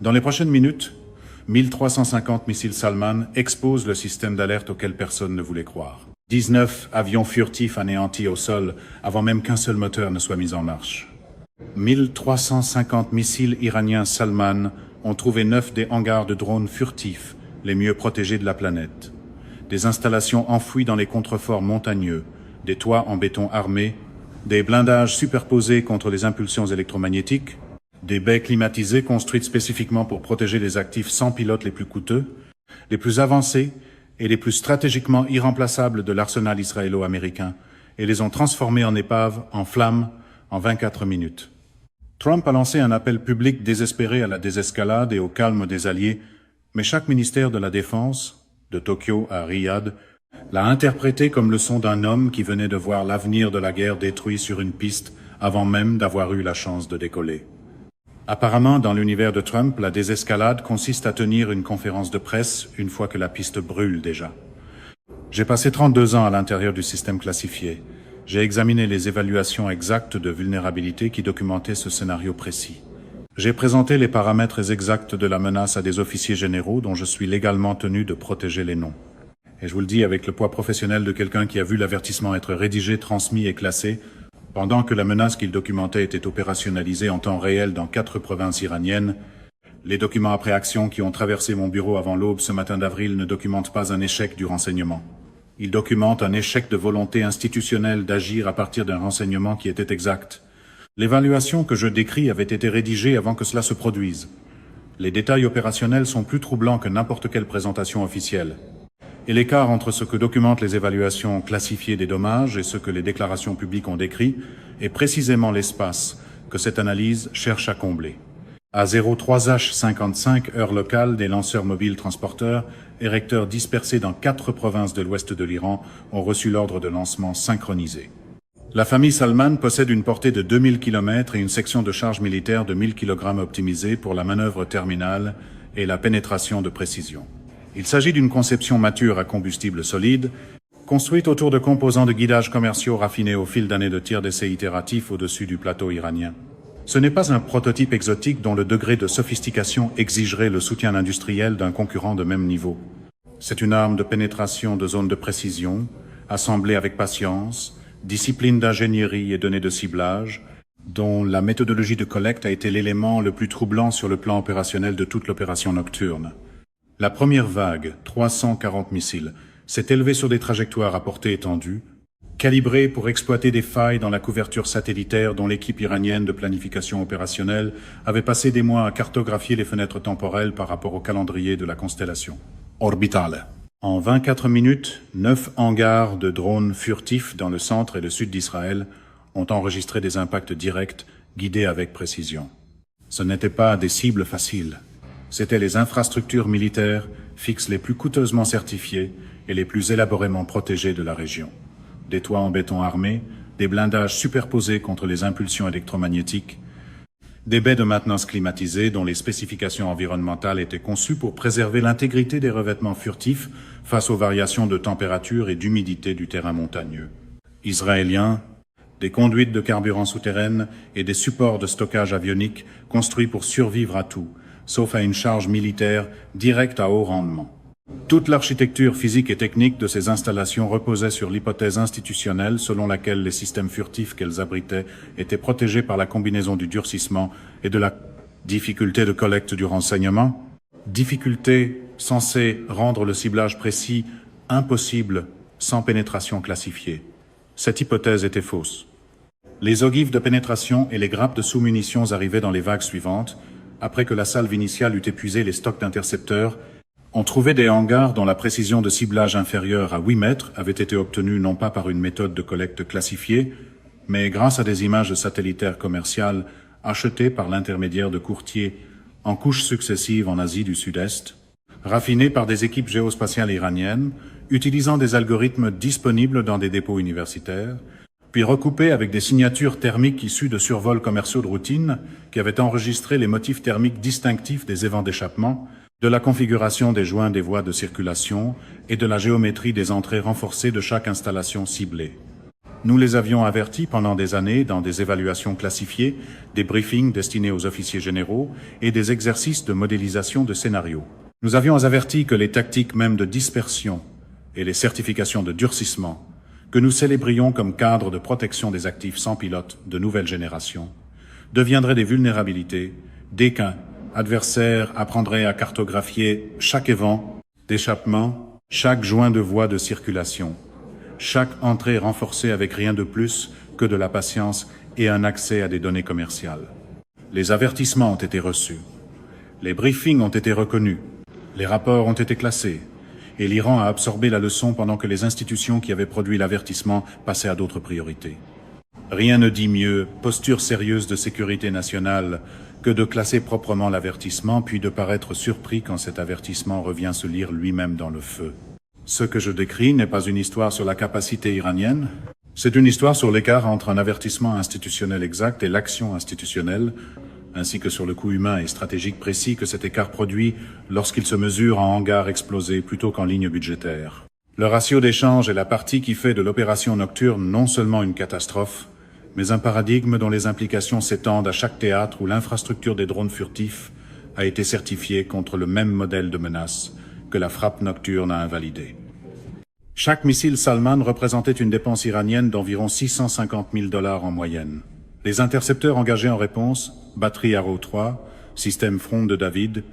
Dans les prochaines minutes, 1350 missiles Salman exposent le système d'alerte auquel personne ne voulait croire. 19 avions furtifs anéantis au sol avant même qu'un seul moteur ne soit mis en marche. 1350 missiles iraniens Salman ont trouvé 9 des hangars de drones furtifs les mieux protégés de la planète. Des installations enfouies dans les contreforts montagneux, des toits en béton armé, des blindages superposés contre les impulsions électromagnétiques, des baies climatisées construites spécifiquement pour protéger les actifs sans pilote les plus coûteux, les plus avancés et les plus stratégiquement irremplaçables de l'arsenal israélo-américain, et les ont transformés en épaves, en flammes, en 24 minutes. Trump a lancé un appel public désespéré à la désescalade et au calme des alliés, mais chaque ministère de la Défense, de Tokyo à Riyad, l'a interprété comme le son d'un homme qui venait de voir l'avenir de la guerre détruit sur une piste avant même d'avoir eu la chance de décoller. Apparemment, dans l'univers de Trump, la désescalade consiste à tenir une conférence de presse une fois que la piste brûle déjà. J'ai passé 32 ans à l'intérieur du système classifié. J'ai examiné les évaluations exactes de vulnérabilité qui documentaient ce scénario précis. J'ai présenté les paramètres exacts de la menace à des officiers généraux dont je suis légalement tenu de protéger les noms. Et je vous le dis avec le poids professionnel de quelqu'un qui a vu l'avertissement être rédigé, transmis et classé, pendant que la menace qu'il documentait était opérationnalisée en temps réel dans 4 provinces iraniennes. Les documents après action qui ont traversé mon bureau avant l'aube ce matin d'avril ne documentent pas un échec du renseignement. Ils documentent un échec de volonté institutionnelle d'agir à partir d'un renseignement qui était exact. L'évaluation que je décris avait été rédigée avant que cela se produise. Les détails opérationnels sont plus troublants que n'importe quelle présentation officielle. Et l'écart entre ce que documentent les évaluations classifiées des dommages et ce que les déclarations publiques ont décrit est précisément l'espace que cette analyse cherche à combler. À 03H55, heure locale, des lanceurs mobiles transporteurs, érecteurs dispersés dans 4 provinces de l'ouest de l'Iran, ont reçu l'ordre de lancement synchronisé. La famille Salman possède une portée de 2000 km et une section de charge militaire de 1000 kg optimisée pour la manœuvre terminale et la pénétration de précision. Il s'agit d'une conception mature à combustible solide, construite autour de composants de guidage commerciaux raffinés au fil d'années de tirs d'essai itératifs au-dessus du plateau iranien. Ce n'est pas un prototype exotique dont le degré de sophistication exigerait le soutien industriel d'un concurrent de même niveau. C'est une arme de pénétration de zones de précision, assemblée avec patience, discipline d'ingénierie et données de ciblage, dont la méthodologie de collecte a été l'élément le plus troublant sur le plan opérationnel de toute l'opération nocturne. La première vague, 340 missiles, s'est élevée sur des trajectoires à portée étendue, calibrées pour exploiter des failles dans la couverture satellitaire dont l'équipe iranienne de planification opérationnelle avait passé des mois à cartographier les fenêtres temporelles par rapport au calendrier de la constellation orbitale. En 24 minutes, 9 hangars de drones furtifs dans le centre et le sud d'Israël ont enregistré des impacts directs guidés avec précision. Ce n'étaient pas des cibles faciles. C'étaient les infrastructures militaires fixes les plus coûteusement certifiées et les plus élaborément protégées de la région. Des toits en béton armé, des blindages superposés contre les impulsions électromagnétiques, des baies de maintenance climatisées dont les spécifications environnementales étaient conçues pour préserver l'intégrité des revêtements furtifs face aux variations de température et d'humidité du terrain montagneux. Israéliens, des conduites de carburant souterraines et des supports de stockage avionique construits pour survivre à tout, sauf à une charge militaire directe à haut rendement. Toute l'architecture physique et technique de ces installations reposait sur l'hypothèse institutionnelle selon laquelle les systèmes furtifs qu'elles abritaient étaient protégés par la combinaison du durcissement et de la difficulté de collecte du renseignement, difficulté censée rendre le ciblage précis impossible sans pénétration classifiée. Cette hypothèse était fausse. Les ogives de pénétration et les grappes de sous-munitions arrivaient dans les vagues suivantes, après que la salve initiale eut épuisé les stocks d'intercepteurs. On trouvait des hangars dont la précision de ciblage inférieure à 8 mètres avait été obtenue non pas par une méthode de collecte classifiée, mais grâce à des images satellitaires commerciales achetées par l'intermédiaire de courtiers en couches successives en Asie du Sud-Est, raffinées par des équipes géospatiales iraniennes, utilisant des algorithmes disponibles dans des dépôts universitaires, puis recoupées avec des signatures thermiques issues de survols commerciaux de routine qui avaient enregistré les motifs thermiques distinctifs des évents d'échappement, de la configuration des joints des voies de circulation et de la géométrie des entrées renforcées de chaque installation ciblée. Nous les avions avertis pendant des années dans des évaluations classifiées, des briefings destinés aux officiers généraux et des exercices de modélisation de scénarios. Nous avions averti que les tactiques même de dispersion et les certifications de durcissement, que nous célébrions comme cadre de protection des actifs sans pilote de nouvelle génération, deviendraient des vulnérabilités dès qu'un adversaire apprendrait à cartographier chaque évent d'échappement, chaque joint de voie de circulation, chaque entrée renforcée avec rien de plus que de la patience et un accès à des données commerciales. Les avertissements ont été reçus, les briefings ont été reconnus, les rapports ont été classés, et l'Iran a absorbé la leçon pendant que les institutions qui avaient produit l'avertissement passaient à d'autres priorités. Rien ne dit mieux posture sérieuse de sécurité nationale que de classer proprement l'avertissement, puis de paraître surpris quand cet avertissement revient se lire lui-même dans le feu. Ce que je décris n'est pas une histoire sur la capacité iranienne, c'est une histoire sur l'écart entre un avertissement institutionnel exact et l'action institutionnelle, ainsi que sur le coût humain et stratégique précis que cet écart produit lorsqu'il se mesure en hangars explosés plutôt qu'en lignes budgétaires. Le ratio d'échange est la partie qui fait de l'opération nocturne non seulement une catastrophe, mais un paradigme dont les implications s'étendent à chaque théâtre où l'infrastructure des drones furtifs a été certifiée contre le même modèle de menace que la frappe nocturne a invalidé. Chaque missile Salman représentait une dépense iranienne d'environ 650 000 $ en moyenne. Les intercepteurs engagés en réponse, batterie Arrow 3, système Front de David,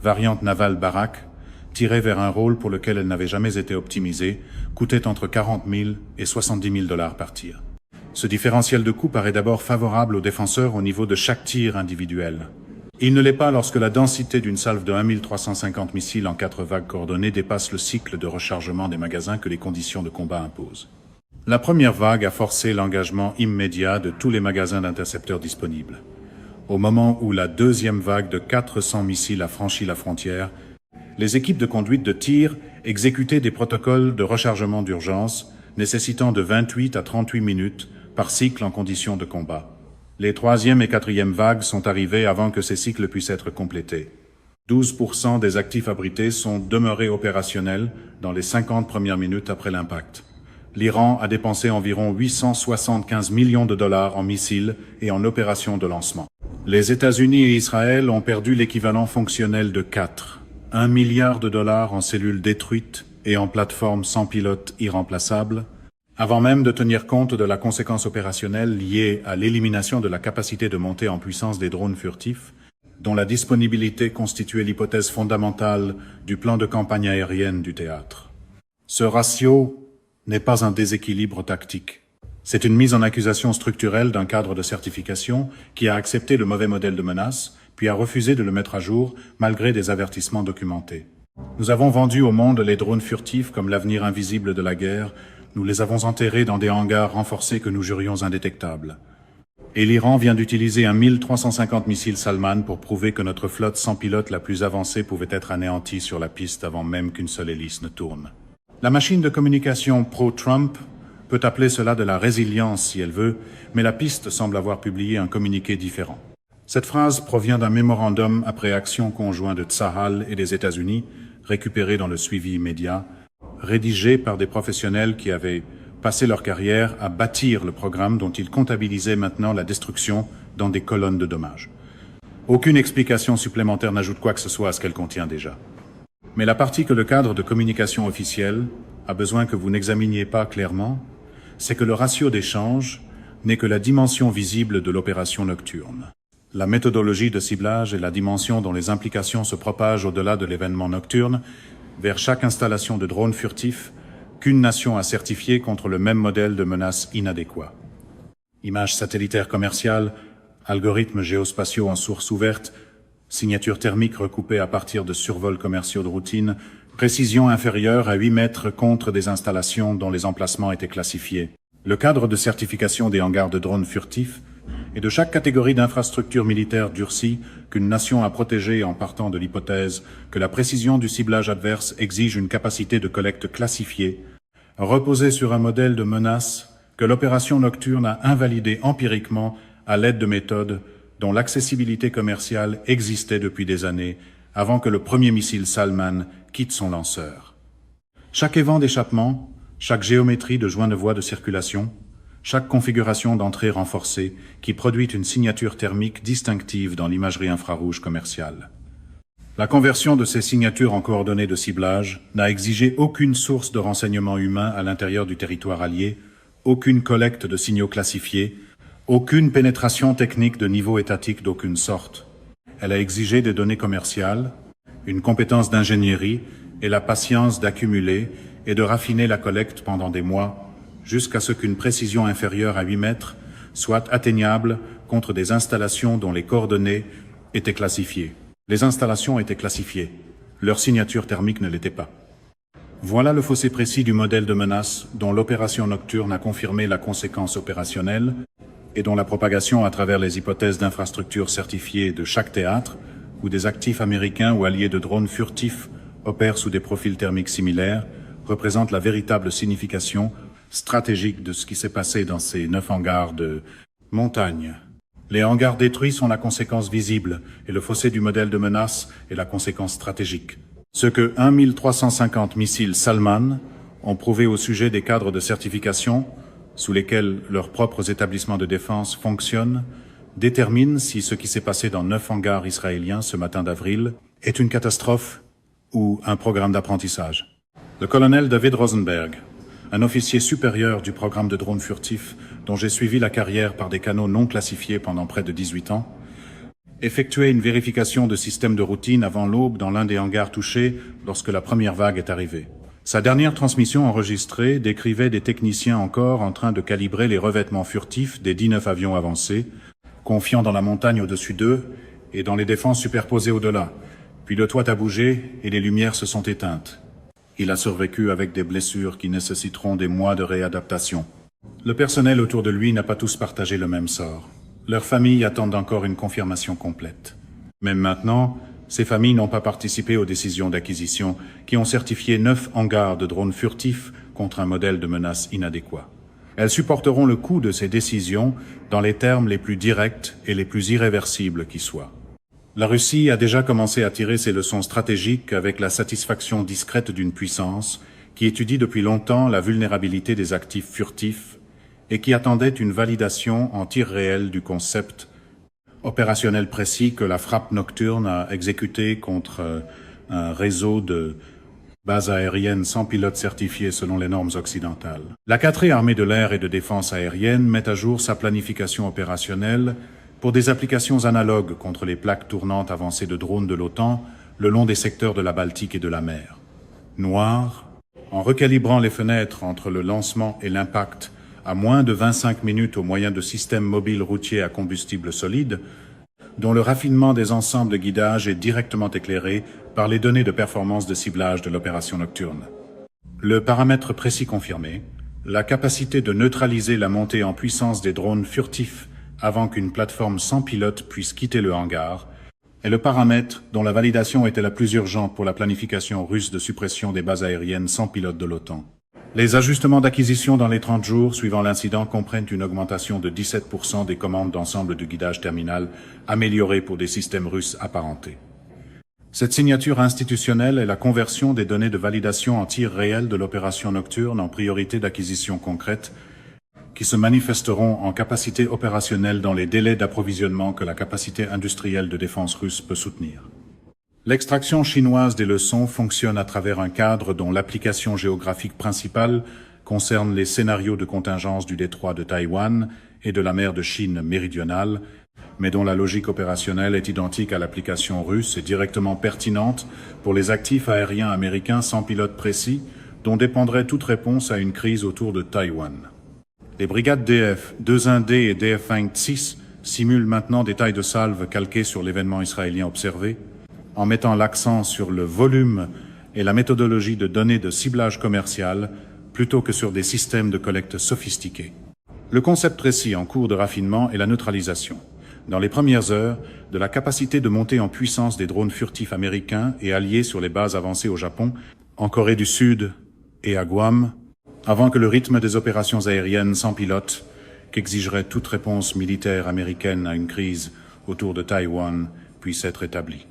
variante navale Barak, tirée vers un rôle pour lequel elle n'avait jamais été optimisée, coûtaient entre 40 000 et 70 000 $ par tir. Ce différentiel de coût paraît d'abord favorable aux défenseurs au niveau de chaque tir individuel. Il ne l'est pas lorsque la densité d'une salve de 1350 missiles en 4 vagues coordonnées dépasse le cycle de rechargement des magasins que les conditions de combat imposent. La première vague a forcé l'engagement immédiat de tous les magasins d'intercepteurs disponibles. Au moment où la deuxième vague de 400 missiles a franchi la frontière, les équipes de conduite de tir exécutaient des protocoles de rechargement d'urgence nécessitant de 28 à 38 minutes par cycle en conditions de combat. Les troisième et quatrième vagues sont arrivées avant que ces cycles puissent être complétés. 12% des actifs abrités sont demeurés opérationnels dans les 50 premières minutes après l'impact. L'Iran a dépensé environ 875 millions de $ en missiles et en opérations de lancement. Les États-Unis et Israël ont perdu l'équivalent fonctionnel de 1 milliard de $ en cellules détruites et en plateformes sans pilote irremplaçables, avant même de tenir compte de la conséquence opérationnelle liée à l'élimination de la capacité de montée en puissance des drones furtifs, dont la disponibilité constituait l'hypothèse fondamentale du plan de campagne aérienne du théâtre. Ce ratio n'est pas un déséquilibre tactique. C'est une mise en accusation structurelle d'un cadre de certification qui a accepté le mauvais modèle de menace, puis a refusé de le mettre à jour malgré des avertissements documentés. Nous avons vendu au monde les drones furtifs comme l'avenir invisible de la guerre. Nous les avons enterrés dans des hangars renforcés que nous jurions indétectables. Et l'Iran vient d'utiliser un 1350 missiles Salman pour prouver que notre flotte sans pilote la plus avancée pouvait être anéantie sur la piste avant même qu'une seule hélice ne tourne. La machine de communication pro-Trump peut appeler cela de la résilience si elle veut, mais la piste semble avoir publié un communiqué différent. Cette phrase provient d'un mémorandum après action conjoint de Tsahal et des États-Unis, récupéré dans le suivi immédiat, rédigé par des professionnels qui avaient passé leur carrière à bâtir le programme dont ils comptabilisaient maintenant la destruction dans des colonnes de dommages. Aucune explication supplémentaire n'ajoute quoi que ce soit à ce qu'elle contient déjà. Mais la partie que le cadre de communication officiel a besoin que vous n'examiniez pas clairement, c'est que le ratio d'échange n'est que la dimension visible de l'opération nocturne. La méthodologie de ciblage et la dimension dont les implications se propagent au-delà de l'événement nocturne vers chaque installation de drones furtifs qu'une nation a certifié contre le même modèle de menace inadéquat. Images satellitaires commerciales, algorithmes géospatiaux en source ouverte, signatures thermiques recoupées à partir de survols commerciaux de routine, précision inférieure à 8 mètres contre des installations dont les emplacements étaient classifiés. Le cadre de certification des hangars de drones furtifs et de chaque catégorie d'infrastructure militaire durcie qu'une nation a protégée en partant de l'hypothèse que la précision du ciblage adverse exige une capacité de collecte classifiée, reposée sur un modèle de menace que l'opération nocturne a invalidé empiriquement à l'aide de méthodes dont l'accessibilité commerciale existait depuis des années avant que le premier missile Salman quitte son lanceur. Chaque évent d'échappement, chaque géométrie de joint de voie de circulation, chaque configuration d'entrée renforcée qui produit une signature thermique distinctive dans l'imagerie infrarouge commerciale. La conversion de ces signatures en coordonnées de ciblage n'a exigé aucune source de renseignement humain à l'intérieur du territoire allié, aucune collecte de signaux classifiés, aucune pénétration technique de niveau étatique d'aucune sorte. Elle a exigé des données commerciales, une compétence d'ingénierie et la patience d'accumuler et de raffiner la collecte pendant des mois, jusqu'à ce qu'une précision inférieure à 8 mètres soit atteignable contre des installations dont les coordonnées étaient classifiées. Les installations étaient classifiées, leur signature thermique ne l'était pas. Voilà le fossé précis du modèle de menace dont l'opération nocturne a confirmé la conséquence opérationnelle et dont la propagation à travers les hypothèses d'infrastructures certifiées de chaque théâtre, où des actifs américains ou alliés de drones furtifs opèrent sous des profils thermiques similaires, représente la véritable signification stratégique de ce qui s'est passé dans ces 9 hangars de montagne. Les hangars détruits sont la conséquence visible et le fossé du modèle de menace est la conséquence stratégique. Ce que 1350 missiles Salman ont prouvé au sujet des cadres de certification sous lesquels leurs propres établissements de défense fonctionnent détermine si ce qui s'est passé dans 9 hangars israéliens ce matin d'avril est une catastrophe ou un programme d'apprentissage. Le colonel David Rosenberg, un officier supérieur du programme de drones furtifs dont j'ai suivi la carrière par des canaux non classifiés pendant près de 18 ans, effectuait une vérification de système de routine avant l'aube dans l'un des hangars touchés lorsque la première vague est arrivée. Sa dernière transmission enregistrée décrivait des techniciens encore en train de calibrer les revêtements furtifs des 19 avions avancés, confiants dans la montagne au-dessus d'eux et dans les défenses superposées au-delà. Puis le toit a bougé et les lumières se sont éteintes. Il a survécu avec des blessures qui nécessiteront des mois de réadaptation. Le personnel autour de lui n'a pas tous partagé le même sort. Leurs familles attendent encore une confirmation complète. Même maintenant, ces familles n'ont pas participé aux décisions d'acquisition qui ont certifié 9 hangars de drones furtifs contre un modèle de menace inadéquat. Elles supporteront le coût de ces décisions dans les termes les plus directs et les plus irréversibles qui soient. La Russie a déjà commencé à tirer ses leçons stratégiques avec la satisfaction discrète d'une puissance qui étudie depuis longtemps la vulnérabilité des actifs furtifs et qui attendait une validation en tir réel du concept opérationnel précis que la frappe nocturne a exécuté contre un réseau de bases aériennes sans pilote certifiées selon les normes occidentales. La 4e armée de l'air et de défense aérienne met à jour sa planification opérationnelle pour des applications analogues contre les plaques tournantes avancées de drones de l'OTAN le long des secteurs de la Baltique et de la mer. Noir, en recalibrant les fenêtres entre le lancement et l'impact à moins de 25 minutes au moyen de systèmes mobiles routiers à combustible solide, dont le raffinement des ensembles de guidage est directement éclairé par les données de performance de ciblage de l'opération nocturne. Le paramètre précis confirmé, la capacité de neutraliser la montée en puissance des drones furtifs avant qu'une plateforme sans pilote puisse quitter le hangar, est le paramètre dont la validation était la plus urgente pour la planification russe de suppression des bases aériennes sans pilote de l'OTAN. Les ajustements d'acquisition dans les 30 jours suivant l'incident comprennent une augmentation de 17% des commandes d'ensemble de guidage terminal améliorées pour des systèmes russes apparentés. Cette signature institutionnelle est la conversion des données de validation en tir réel de l'opération nocturne en priorité d'acquisition concrète qui se manifesteront en capacité opérationnelle dans les délais d'approvisionnement que la capacité industrielle de défense russe peut soutenir. L'extraction chinoise des leçons fonctionne à travers un cadre dont l'application géographique principale concerne les scénarios de contingence du détroit de Taïwan et de la mer de Chine méridionale, mais dont la logique opérationnelle est identique à l'application russe et directement pertinente pour les actifs aériens américains sans pilote précis, dont dépendrait toute réponse à une crise autour de Taïwan. Les brigades DF 2-1D et DF-26 simulent maintenant des tailles de salve calquées sur l'événement israélien observé, en mettant l'accent sur le volume et la méthodologie de données de ciblage commercial plutôt que sur des systèmes de collecte sophistiqués. Le concept précis en cours de raffinement est la neutralisation, dans les premières heures, de la capacité de monter en puissance des drones furtifs américains et alliés sur les bases avancées au Japon, en Corée du Sud et à Guam, avant que le rythme des opérations aériennes sans pilote, qu'exigerait toute réponse militaire américaine à une crise autour de Taïwan, puisse être établi.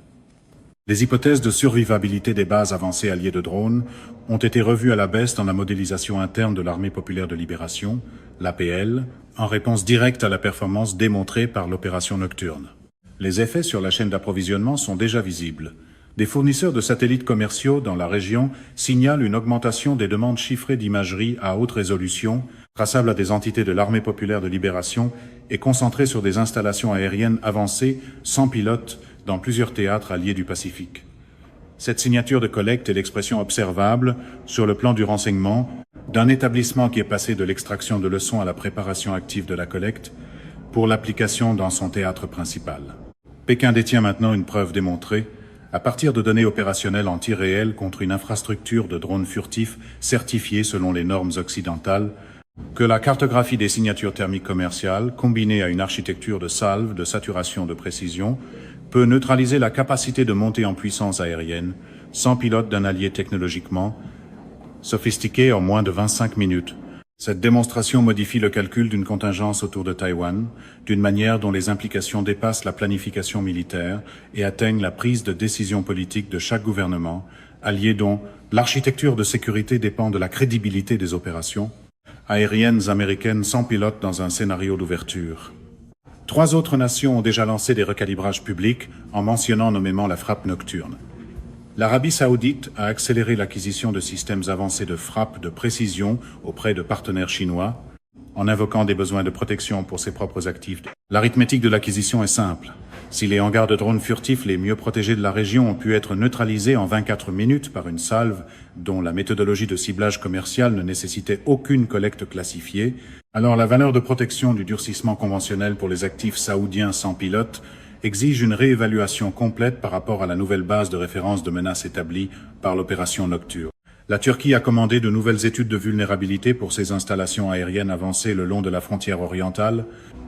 Les hypothèses de survivabilité des bases avancées alliées de drones ont été revues à la baisse dans la modélisation interne de l'Armée populaire de libération, l'APL, en réponse directe à la performance démontrée par l'opération Nocturne. Les effets sur la chaîne d'approvisionnement sont déjà visibles. Des fournisseurs de satellites commerciaux dans la région signalent une augmentation des demandes chiffrées d'imagerie à haute résolution, traçables à des entités de l'Armée populaire de libération et concentrées sur des installations aériennes avancées sans pilote dans plusieurs théâtres alliés du Pacifique. Cette signature de collecte est l'expression observable, sur le plan du renseignement, d'un établissement qui est passé de l'extraction de leçons à la préparation active de la collecte pour l'application dans son théâtre principal. Pékin détient maintenant une preuve démontrée, à partir de données opérationnelles en tir réel contre une infrastructure de drones furtifs certifiée selon les normes occidentales, que la cartographie des signatures thermiques commerciales, combinée à une architecture de salve, de saturation, de précision, peut neutraliser la capacité de montée en puissance aérienne, sans pilote d'un allié technologiquement sophistiqué en moins de 25 minutes. Cette démonstration modifie le calcul d'une contingence autour de Taïwan, d'une manière dont les implications dépassent la planification militaire et atteignent la prise de décision politique de chaque gouvernement, allié dont l'architecture de sécurité dépend de la crédibilité des opérations aériennes américaines sans pilote dans un scénario d'ouverture. 3 autres nations ont déjà lancé des recalibrages publics en mentionnant nommément la frappe nocturne. L'Arabie saoudite a accéléré l'acquisition de systèmes avancés de frappe de précision auprès de partenaires chinois, en invoquant des besoins de protection pour ses propres actifs. L'arithmétique de l'acquisition est simple. Si les hangars de drones furtifs les mieux protégés de la région ont pu être neutralisés en 24 minutes par une salve dont la méthodologie de ciblage commercial ne nécessitait aucune collecte classifiée, alors la valeur de protection du durcissement conventionnel pour les actifs saoudiens sans pilote exige une réévaluation complète par rapport à la nouvelle base de référence de menaces établie par l'opération Nocturne. La Turquie a commandé de nouvelles études de vulnérabilité pour ses installations aériennes avancées le long de la frontière orientale,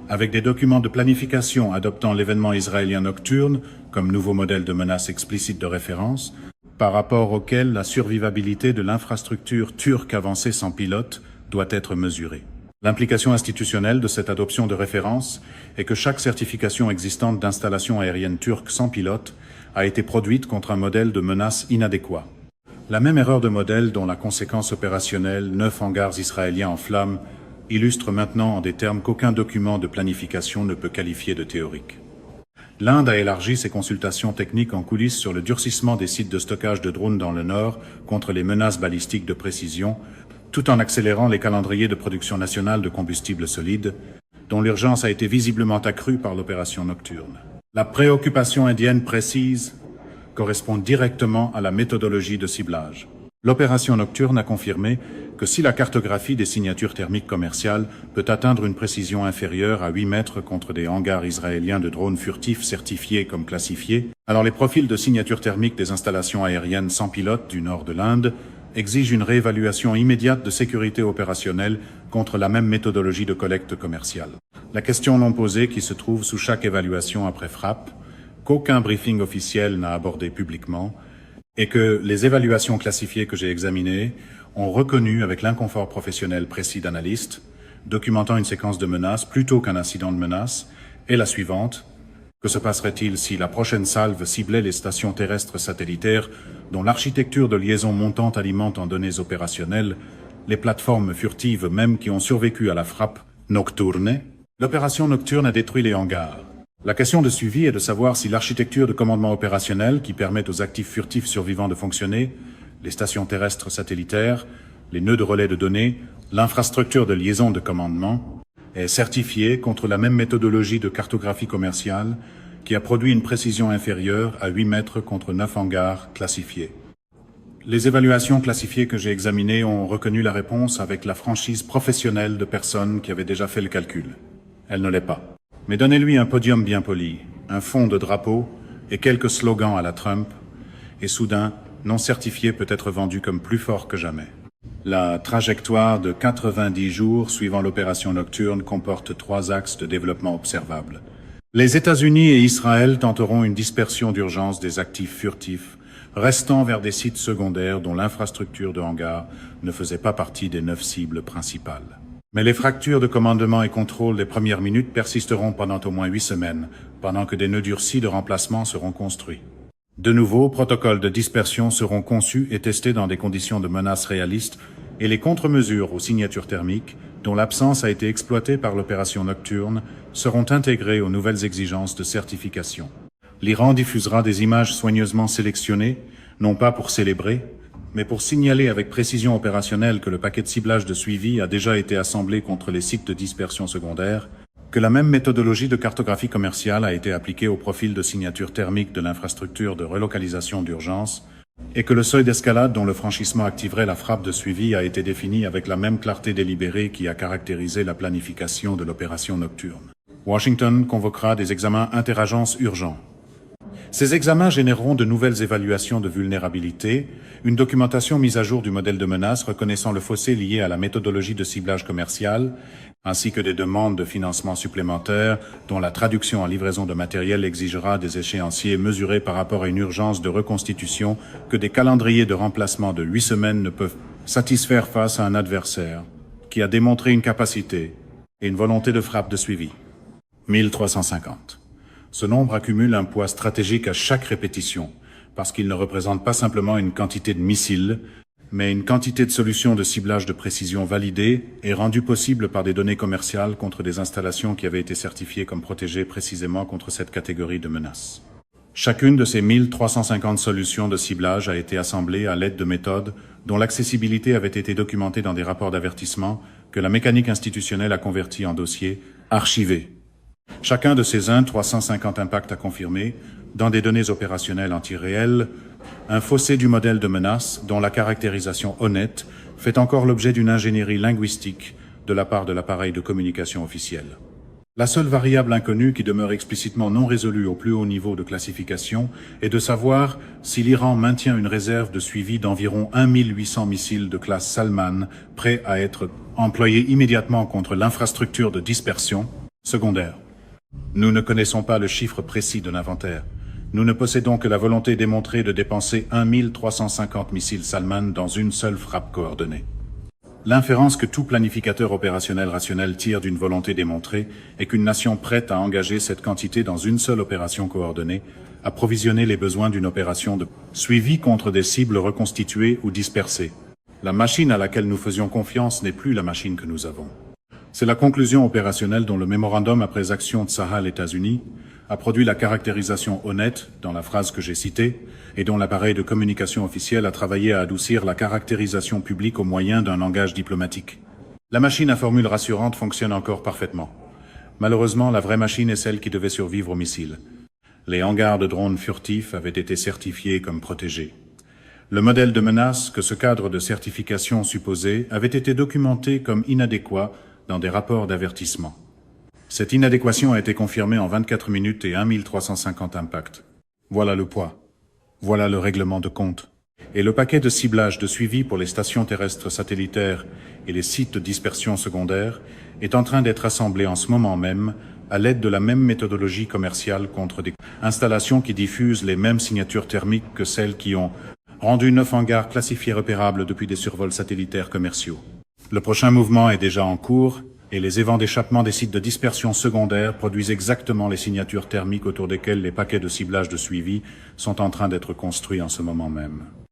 avec des documents de planification adoptant l'événement israélien Nocturne comme nouveau modèle de menace explicite de référence, par rapport auquel la survivabilité de l'infrastructure turque avancée sans pilote doit être mesurée. L'implication institutionnelle de cette adoption de référence est que chaque certification existante d'installation aérienne turque sans pilote a été produite contre un modèle de menace inadéquat. La même erreur de modèle dont la conséquence opérationnelle, 9 hangars israéliens en flammes, illustre maintenant en des termes qu'aucun document de planification ne peut qualifier de théorique. L'Inde a élargi ses consultations techniques en coulisses sur le durcissement des sites de stockage de drones dans le Nord contre les menaces balistiques de précision, tout en accélérant les calendriers de production nationale de combustible solide, dont l'urgence a été visiblement accrue par l'opération Nocturne. La préoccupation indienne précise correspond directement à la méthodologie de ciblage. L'opération Nocturne a confirmé que si la cartographie des signatures thermiques commerciales peut atteindre une précision inférieure à 8 mètres contre des hangars israéliens de drones furtifs certifiés comme classifiés, alors les profils de signatures thermiques des installations aériennes sans pilote du nord de l'Inde exige une réévaluation immédiate de sécurité opérationnelle contre la même méthodologie de collecte commerciale. La question non posée qui se trouve sous chaque évaluation après frappe, qu'aucun briefing officiel n'a abordé publiquement, et que les évaluations classifiées que j'ai examinées ont reconnu avec l'inconfort professionnel précis d'analystes, documentant une séquence de menaces plutôt qu'un incident de menace, est la suivante. Que se passerait-il si la prochaine salve ciblait les stations terrestres satellitaires dont l'architecture de liaison montante alimente en données opérationnelles les plateformes furtives même qui ont survécu à la frappe Nocturne? L'opération Nocturne a détruit les hangars. La question de suivi est de savoir si l'architecture de commandement opérationnel qui permet aux actifs furtifs survivants de fonctionner, les stations terrestres satellitaires, les nœuds de relais de données, l'infrastructure de liaison de commandement, est certifiée contre la même méthodologie de cartographie commerciale qui a produit une précision inférieure à 8 mètres contre 9 hangars classifiés. Les évaluations classifiées que j'ai examinées ont reconnu la réponse avec la franchise professionnelle de personnes qui avaient déjà fait le calcul. Elle ne l'est pas. Mais donnez-lui un podium bien poli, un fond de drapeau et quelques slogans à la Trump, et soudain, non certifié peut être vendu comme plus fort que jamais. La trajectoire de 90 jours suivant l'opération Nocturne comporte 3 axes de développement observables. Les États-Unis et Israël tenteront une dispersion d'urgence des actifs furtifs, restant vers des sites secondaires dont l'infrastructure de hangar ne faisait pas partie des 9 cibles principales. Mais les fractures de commandement et contrôle des premières minutes persisteront pendant au moins 8 semaines, pendant que des nœuds durcis de remplacement seront construits. De nouveaux protocoles de dispersion seront conçus et testés dans des conditions de menace réalistes et les contre-mesures aux signatures thermiques, dont l'absence a été exploitée par l'opération Nocturne, seront intégrées aux nouvelles exigences de certification. L'Iran diffusera des images soigneusement sélectionnées, non pas pour célébrer, mais pour signaler avec précision opérationnelle que le paquet de ciblage de suivi a déjà été assemblé contre les sites de dispersion secondaire, que la même méthodologie de cartographie commerciale a été appliquée au profil de signature thermique de l'infrastructure de relocalisation d'urgence, et que le seuil d'escalade dont le franchissement activerait la frappe de suivi a été défini avec la même clarté délibérée qui a caractérisé la planification de l'opération Nocturne. Washington convoquera des examens interagences urgents. Ces examens généreront de nouvelles évaluations de vulnérabilité, une documentation mise à jour du modèle de menace reconnaissant le fossé lié à la méthodologie de ciblage commercial, ainsi que des demandes de financement supplémentaires dont la traduction en livraison de matériel exigera des échéanciers mesurés par rapport à une urgence de reconstitution que des calendriers de remplacement de 8 semaines ne peuvent satisfaire face à un adversaire qui a démontré une capacité et une volonté de frappe de suivi. 1350. Ce nombre accumule un poids stratégique à chaque répétition, parce qu'il ne représente pas simplement une quantité de missiles, mais une quantité de solutions de ciblage de précision validées et rendues possibles par des données commerciales contre des installations qui avaient été certifiées comme protégées précisément contre cette catégorie de menaces. Chacune de ces 1350 solutions de ciblage a été assemblée à l'aide de méthodes dont l'accessibilité avait été documentée dans des rapports d'avertissement que la mécanique institutionnelle a convertis en dossiers archivés. Chacun de ces 350 impacts à confirmer, dans des données opérationnelles en temps réel, un fossé du modèle de menace dont la caractérisation honnête fait encore l'objet d'une ingénierie linguistique de la part de l'appareil de communication officiel. La seule variable inconnue qui demeure explicitement non résolue au plus haut niveau de classification est de savoir si l'Iran maintient une réserve de suivi d'environ 1800 missiles de classe Salman prêts à être employés immédiatement contre l'infrastructure de dispersion secondaire. Nous ne connaissons pas le chiffre précis de l'inventaire. Nous ne possédons que la volonté démontrée de dépenser 1350 missiles Salman dans une seule frappe coordonnée. L'inférence que tout planificateur opérationnel rationnel tire d'une volonté démontrée est qu'une nation prête à engager cette quantité dans une seule opération coordonnée, approvisionner les besoins d'une opération de suivi contre des cibles reconstituées ou dispersées. La machine à laquelle nous faisions confiance n'est plus la machine que nous avons. C'est la conclusion opérationnelle dont le mémorandum après action de Sahel États-Unis a produit la caractérisation honnête dans la phrase que j'ai citée et dont l'appareil de communication officiel a travaillé à adoucir la caractérisation publique au moyen d'un langage diplomatique. La machine à formule rassurante fonctionne encore parfaitement. Malheureusement, la vraie machine est celle qui devait survivre aux missiles. Les hangars de drones furtifs avaient été certifiés comme protégés. Le modèle de menace que ce cadre de certification supposait avait été documenté comme inadéquat dans des rapports d'avertissement. Cette inadéquation a été confirmée en 24 minutes et 1350 impacts. Voilà le poids. Voilà le règlement de compte. Et le paquet de ciblage de suivi pour les stations terrestres satellitaires et les sites de dispersion secondaire est en train d'être assemblé en ce moment même à l'aide de la même méthodologie commerciale contre des installations qui diffusent les mêmes signatures thermiques que celles qui ont rendu 9 hangars classifiés repérables depuis des survols satellitaires commerciaux. Le prochain mouvement est déjà en cours et les évents d'échappement des sites de dispersion secondaire produisent exactement les signatures thermiques autour desquelles les paquets de ciblage de suivi sont en train d'être construits en ce moment même.